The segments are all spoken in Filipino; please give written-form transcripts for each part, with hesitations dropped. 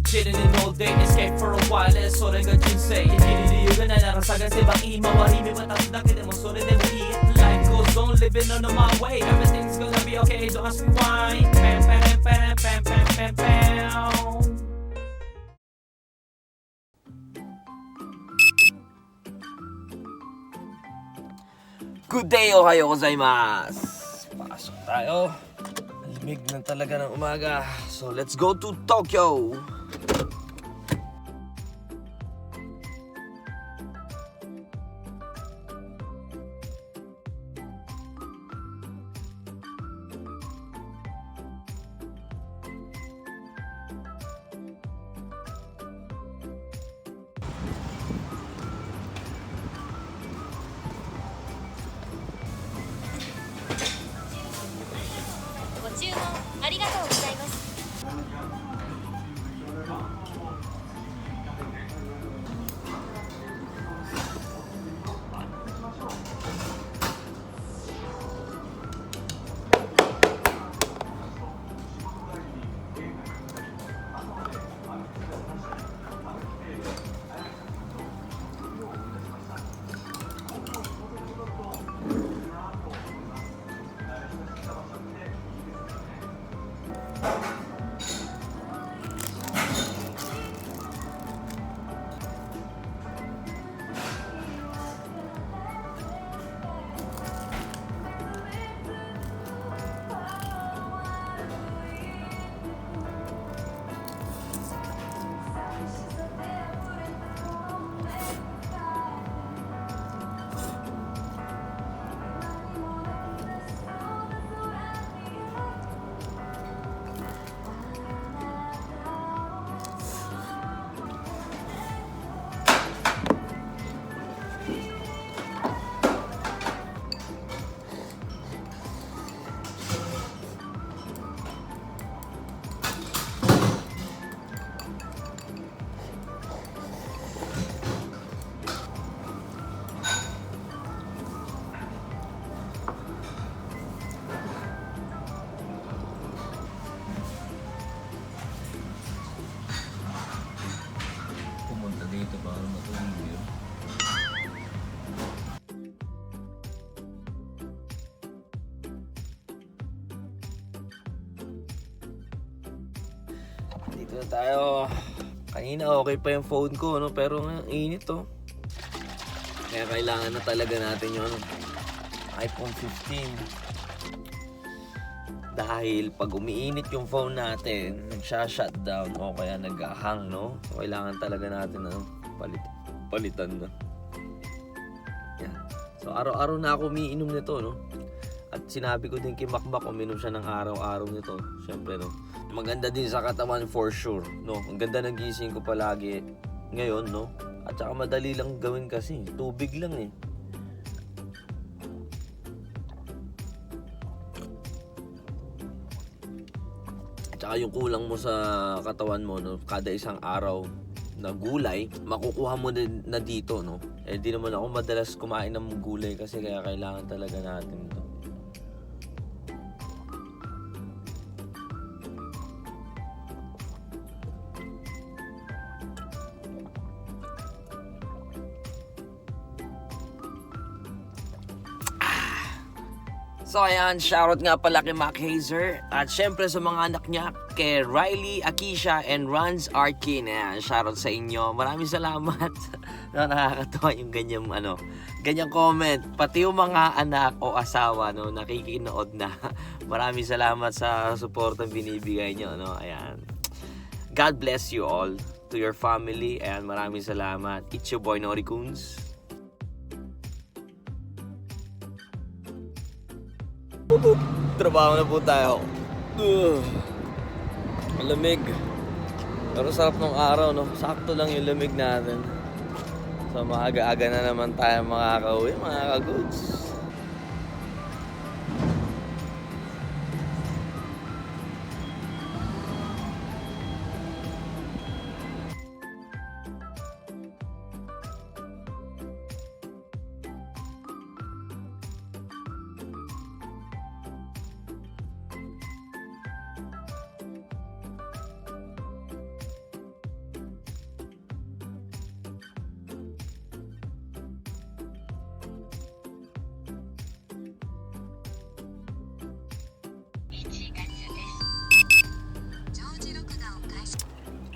chilling in all day, escape for a while, それが人生生きる理由がないなら探せばいい周り見渡すだけでもそれでもいい Life goes on, living on my way, everything's gonna be okay, don't ask me why. Pam pam pam pam pam pam pam. Good day, ohayo gozaimasu. Pasok tayo. Lamig na talaga ng umaga. So let's go to Tokyo. Dito para matulog yun. Dito na tayo. Kanina okay pa yung phone ko, no? Pero ang init to. Kaya kailangan na talaga natin yung iPhone 15. Dahil pag umiinit yung phone natin, nagsha-shutdown o kaya nag-hang, no? So, kailangan talaga natin na palitan na. Yan. So araw-araw na ako umiinom nito, no? At sinabi ko din kay Makmak, uminom siya ng araw-araw nito. Siyempre, no? Maganda din sa katawan for sure, no? Ang ganda ng gising ko palagi ngayon, no? At saka madali lang gawin kasi. Tubig lang eh. Tsaka yung kulang mo sa katawan mo, no, kada isang araw na gulay, makukuha mo din na dito, no? Eh di naman ako madalas kumain ng gulay kasi kaya kailangan talaga natin ito. So ayan, shoutout nga pala kay Mac Hazer at syempre sa mga anak niya, kay Riley, Akisha, and Ranz Arkin. Ayan, shoutout sa inyo. Maraming salamat. No, nakakatawa yung ganyang comment. Pati yung mga anak o asawa, no, nakikinood na. Maraming salamat sa suportang binibigay nyo, no. Ayan. God bless you all, to your family, and maraming salamat. It's your boy Nori Coons. Trabaho na po tayo. Malamig. Pero sarap ng araw, no? Sakto lang yung lamig natin. So maaga-aga na naman tayo makakauwi, mga ka-goods.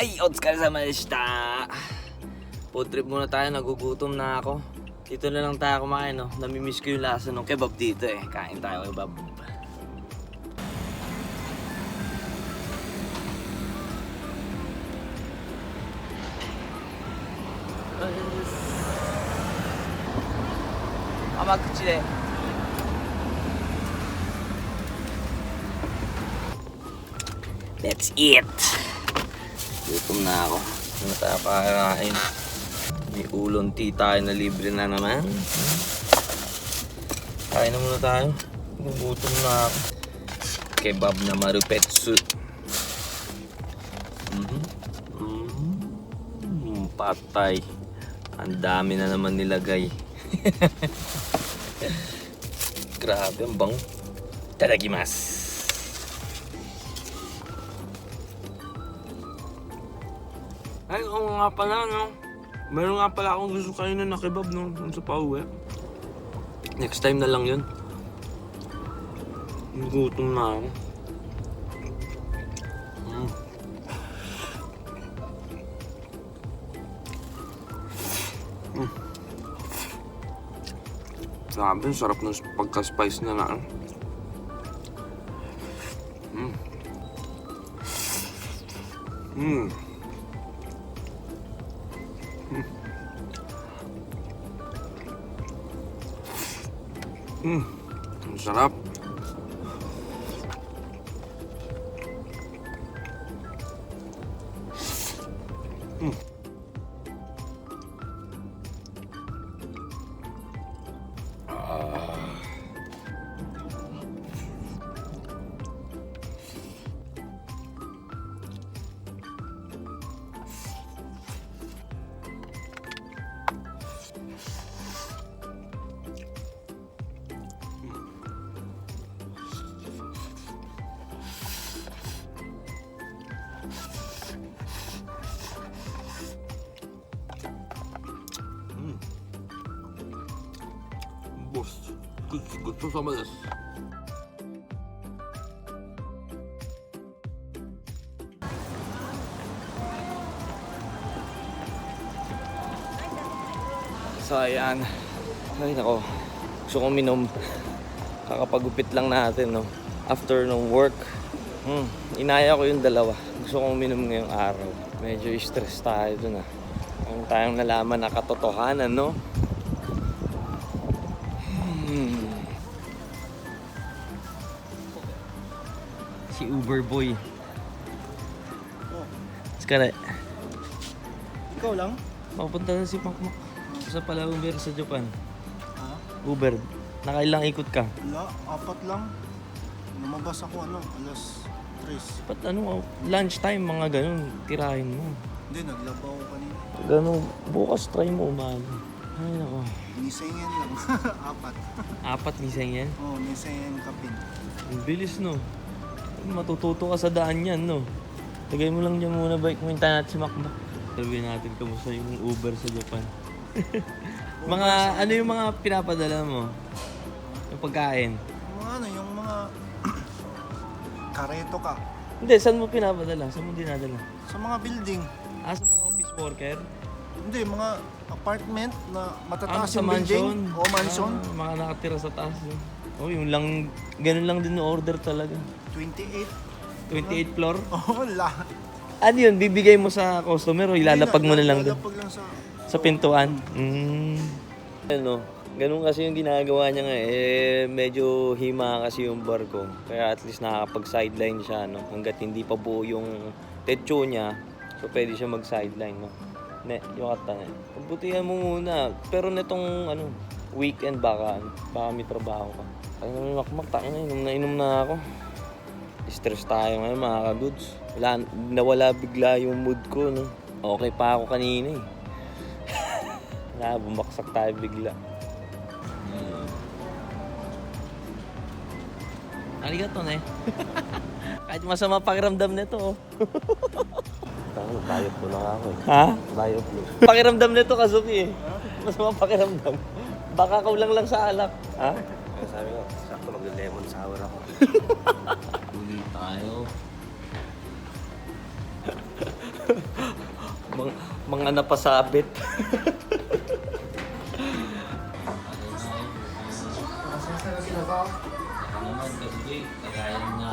Ay, otsukaresama deshita. Food trip muna tayo, nagugutom na ako. Dito na lang tayo kumain, no? Namimiss ko yung lasa ng kebab dito eh. Kain tayo kebab. Amaguchi de. Let's eat! Gutom na ako. Ano tayo kakain? May ulon tea tayo na libre na naman. Kain na muna tayo. Gutom na ako. Kebab na marupetsu. Patay. Ang dami na naman nilagay. Grabe, ang bango. Itadakimasu. Ay, oo nga pala, no? Meron nga pala akong gusto kainin na kebab, no? Sa pauwi. Next time na lang yun. Gutom na ako. Grabe, sarap ng pagka-spice na na. Ang sarap. Boss, gusto sama desu. So ayan. Ay nako. Gusto kong minom. Kakapagupit lang natin, no. After ng work. Inaya ko yung dalawa. Gusto kong minom ngayong araw. Medyo stress tayo dun, ah. Ang tayong nalaman na katotohanan, no. Si Uber Boy. Oh. Skara. Ikaw lang? Mapunta na si Makmak. Sa pala Uber sa Japan. Ha? Uber. Nakailang ikot ka? Wala, 4 lang. Lumabas ako alas 3. Ba't lunchtime mga ganun, tirahin mo. Hindi, naglabaw ako kanina. Ganun, bukas try mo umaga. Ay nako. Nisengen lang. 4. 4 nisang yan? Oo, nisengen kapin. Ang bilis, no? Matututo ka sa daan yan, no? Lagay mo lang dyan muna bike mo, hintayin natin si Makmak. Sabihin natin kamusta yung Uber sa Japan. Ano yung mga pinapadala mo? Yung pagkain? Yung mga kareto ka. Hindi, saan mo pinapadala? Saan mo dinadala? Sa mga building. Sa mga office worker? Hindi, mga apartment na matataas Sa yung building. mansion? O mansion. Mga nakatira sa taas. Yung lang, ganun lang din yung order talaga. 28. 28 floor? Oo, lahat. Ano yun? Bibigay mo sa customer o ilalapag mo na lang doon? Ilalapag lang Sa pintuan? Ano, ganun kasi yung ginagawa niya nga medyo hima kasi yung barko. Kaya at least nakakapag-sideline siya, no? Hanggat hindi pa buo yung techo niya, so pwede siya mag-sideline, no? Yung kata na. Pagbutihan mo muna. Pero netong weekend baka may trabaho ka. Ay naman Makmak, tayo na, inom na ako. Stress tayo ngayon mga ka-goods. Nawala bigla yung mood ko, no? Okay pa ako kanina eh. Bumaksak tayo bigla. Arigato na eh. Kahit masama pakiramdam nito, oh. Bayot mo na nga ako eh. Ha? Bayot mo. Pakiramdam nito, Kazuki eh. Masama pakiramdam. Baka kaulang lang sa alak. Ha? Kaya sabi ko, sakto mag-lemon sour ako. Uli tayo. mga napasabit. naman kasi kagayan na.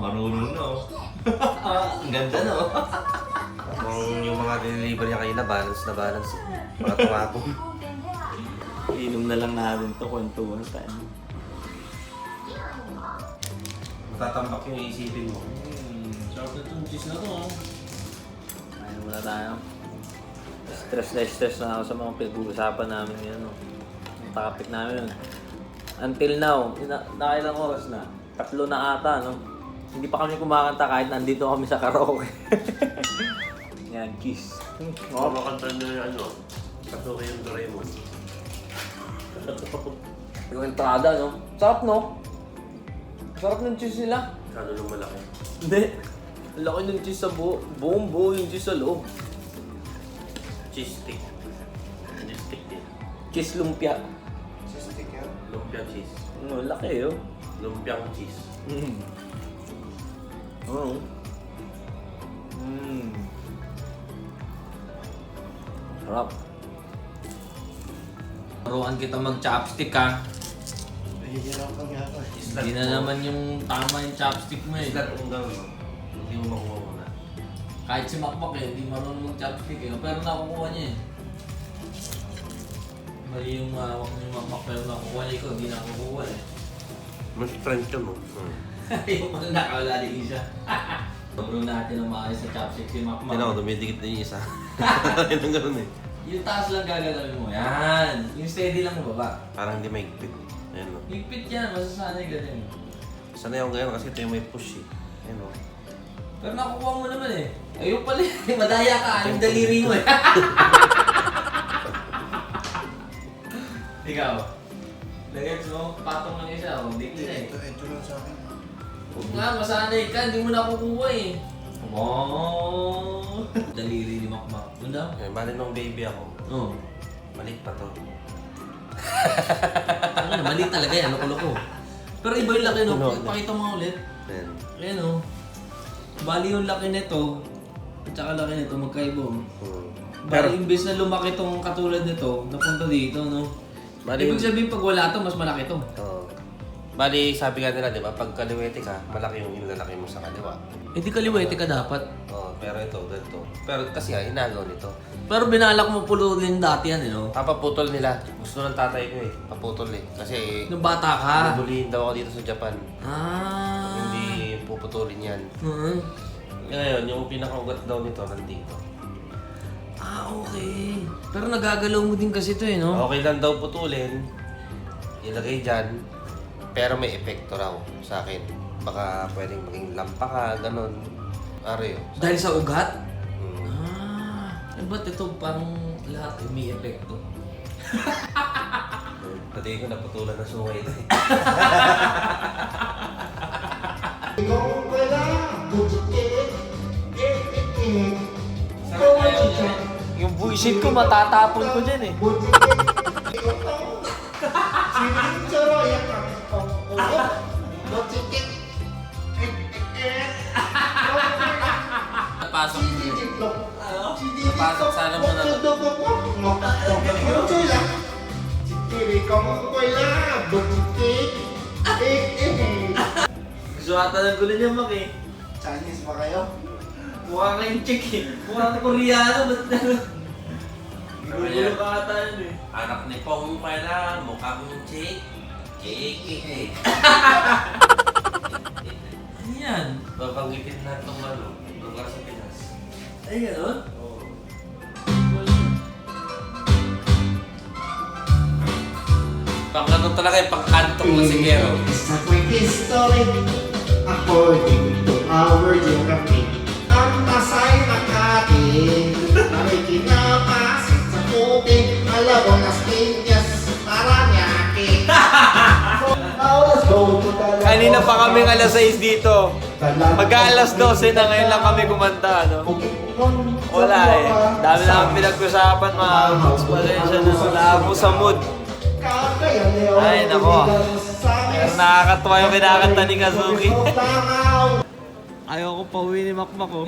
Marunong na oh. Ang ganda no? Kung yung mga deliver niya kanina, balance na balance. Mga tumakong. Inom na lang natin to, kwentuhan tayo. Matatambak yung isipin mo. Sarap na itong cheese na to oh. Ayun muna tayo. Stress na ako sa mga pinag-uusapan namin yan oh. Ang topic namin yun. Until now, nakailang oras na? 3 na ata no? Hindi pa kami kumakanta kahit nandito kami sa karaoke. Yan, cheese. Oo, makanta nyo yung ano. Kasuki yung Doraemon. Yung entrada no? Sarap no? Sarap ng cheese nila. Kano nung malaki. Hindi. Ang laki ng cheese sa buong buo yung cheese sa loob. Cheese stick. Cheese stick din. Cheese lumpia. Stick yan. Lumpia cheese. Laki oh. Lumpiang cheese. Oo. Sarap. Turuan kita mag-chopstick ha. Nahihirapan nga ako eh. Hindi na naman yung tama yung chopstick mo eh. Islat kung gano'n, no? Hindi mo makuha muna. Kahit si Makmak eh, hindi marunong mag-chopstick eh. Pero nakukuha niya eh. Mali yung hawak ni Makmak pero nakukuha niya. Ikaw, hindi nakukuha eh. Mas French yun, no? Yung mga nakaulali siya. Sobrang natin ang maayos sa chopstick si Makmak. Hindi ako, dumidikit na yung isa. Yun ang gano'n eh. Yung taas lang gagalawin mo. Yan. Yung steady lang mo baba. Parang hindi maigpit. Ayan, no? Higpit yan. Masasanay ganun. Sanay ako ngayon kasi ito yung may push eh. Ayan, no? Pero nakukuha mo naman eh. Ayun pala eh. Madaya ka. Yung daliri mo eh. Ikaw. Lagets mo. Patong lang isa. Hindi na eh. Ito lang sa akin. Huwag nga. Masanay ka. Hindi mo nakukuha eh. Oh. Daliri ni Makmak. Muna? Ayan, bali nung baby ako. Oo. Maliit pa to. Ano, mali talaga yan. Loko-loko. Pero iba yung laki no. Pakita mo nga ulit. Ayan. Ayan o. Bali yung laki nito. At saka laki nito. Magkaiba o. Bali imbes na lumaki tong katulad nito, napunta dito no. Bali Ibig sabihin pag wala to, mas malaki to. Oo. Bali, sabi nga nila, di ba? Pag kaliwete ka, malaki yung ilalaki mo sa kaliwa. Eh di kaliwete ka dapat. Oo, pero ito, ganito. Pero kasi nga, inagaw nito. Pero binalak mo pululin dati yan eh no. Papaputol nila. Gusto ng tatay ko eh. Paputol eh. Kasi Nung bata ka. bubulihin daw ako dito sa Japan. Ah. Hindi puputulin yan. Ngayon, yung pinakaugat daw nito, nandito. Ah, okay. Pero nagagalaw mo din kasi to eh no. Okay lang daw putulin. Ilagay dyan. Pero may epekto raw sa akin. Baka pwedeng maging lampa ka, ganun. Ari yun. Dahil sa ugat? Hmm. Ah. Eh ba't ito parang lahat eh, may epekto? Pati ko naputulan na sungay ito eh. Yung buisit ko matatapon ko dyan eh. Napasok mo yun. Napasok sana mo na to. Gusto ata ng gulo niya, Mak eh. Chinese ba kayo? Mukha kayong chick eh. Mukha kang Koreano, ba't na? Gulo ka ata yun eh. Anak ni Pong pala, mukha kong chick. Chick. Ano yan? Babanggitin na itong ano, lugar sa Pinas. Ay, gano'n? Oo. Pang-ano talaga yung pang-kantong musikero. Sa quick history, according to our geography, ang Pasay Makati ay kinapasit sa tubig, Malabon, Las Piñas, Paranaque. Now let's go to the Kanina pa kaming alas 6 dito. Mag-alas 12 na ngayon lang kami kumanta, no? Wala eh. Dami na kami pinag-usapan, mga pasensya na wala ako sa mood. Ay, nako. Parang nakakatuwa yung kinakanta ni Kazuki. Langaw. Ayoko pa uwi ni Makmak ko.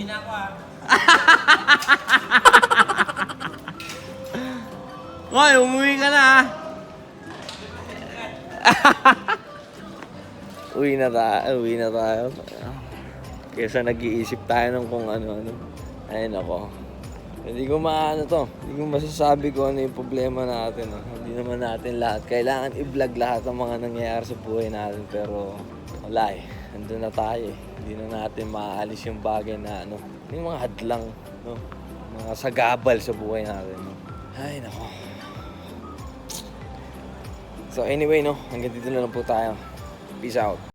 Hoy, umuwi ka na ah. Uwi na tayo. Kesa nag-iisip tayo ng kung ano-ano. Ayun ako. Hindi ko masasabi ko ano yung problema natin. Hindi naman natin lahat. Kailangan i-vlog lahat ng mga nangyayari sa buhay natin. Pero wala eh. Andun na tayo eh. Hindi na natin maaalis yung bagay na yung mga hadlang. No? Mga sagabal sa buhay natin. No? Ay, nako. So anyway, hanggang dito na lang po tayo. Peace out.